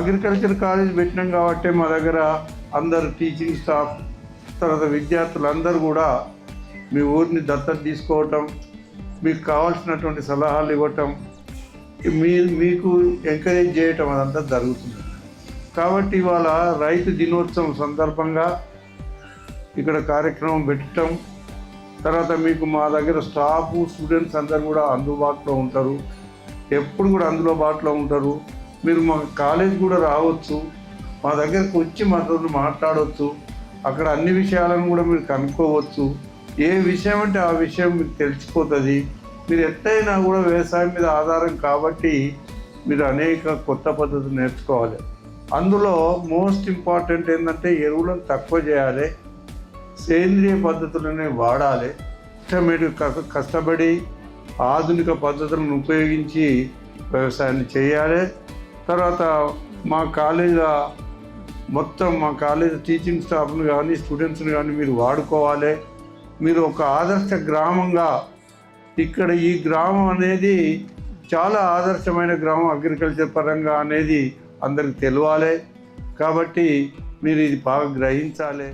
Agriculture college పెట్టినాం కాబట్టి మా దగ్గర అందరు టీచింగ్ స్టాఫ్ తర్వాత విద్యార్థులందరూ కూడా మీ ఊరిని దత్తత తీసుకోవటం, మీకు కావాల్సినటువంటి సలహాలు ఇవ్వటం, మీకు ఎంకరేజ్ చేయటం అదంతా జరుగుతుంది. కాబట్టి ఇవాళ రైతు దినోత్సవం సందర్భంగా ఇక్కడ కార్యక్రమం పెట్టడం, తర్వాత మీకు మా దగ్గర స్టాఫ్ స్టూడెంట్స్ అందరు కూడా అందుబాటులో ఉంటారు, ఎప్పుడు కూడా అందుబాటులో ఉంటారు. మీరు మా కాలేజ్ కూడా రావచ్చు, మా దగ్గరకు వచ్చి మాతో మాట్లాడవచ్చు, అక్కడ అన్ని విషయాలను కూడా మీరు కనుక్కోవచ్చు. ఏ విషయం అంటే ఆ విషయం మీకు తెలిసిపోతుంది. మీరు ఎట్టయినా కూడా వ్యవసాయం మీద ఆధారం కాబట్టి మీరు అనేక కొత్త పద్ధతులు నేర్చుకోవాలి. అందులో మోస్ట్ ఇంపార్టెంట్ ఏంటంటే ఎరువులను తక్కువ చేయాలి, సేంద్రియ పద్ధతులనే వాడాలి. మీరు కష్టపడి ఆధునిక పద్ధతులను ఉపయోగించి వ్యవసాయాన్ని చేయాలి. తర్వాత మా కాలేజ్ టీచింగ్ స్టాఫ్ను కానీ స్టూడెంట్స్ని కానీ మీరు వాడుకోవాలి. మీరు ఒక ఆదర్శ గ్రామంగా, ఇక్కడ ఈ గ్రామం అనేది చాలా ఆదర్శమైన గ్రామం అగ్రికల్చర్ పరంగా అనేది అందరికి తెలియాలి. కాబట్టి మీరు ఇది బాగా గ్రహించాలి.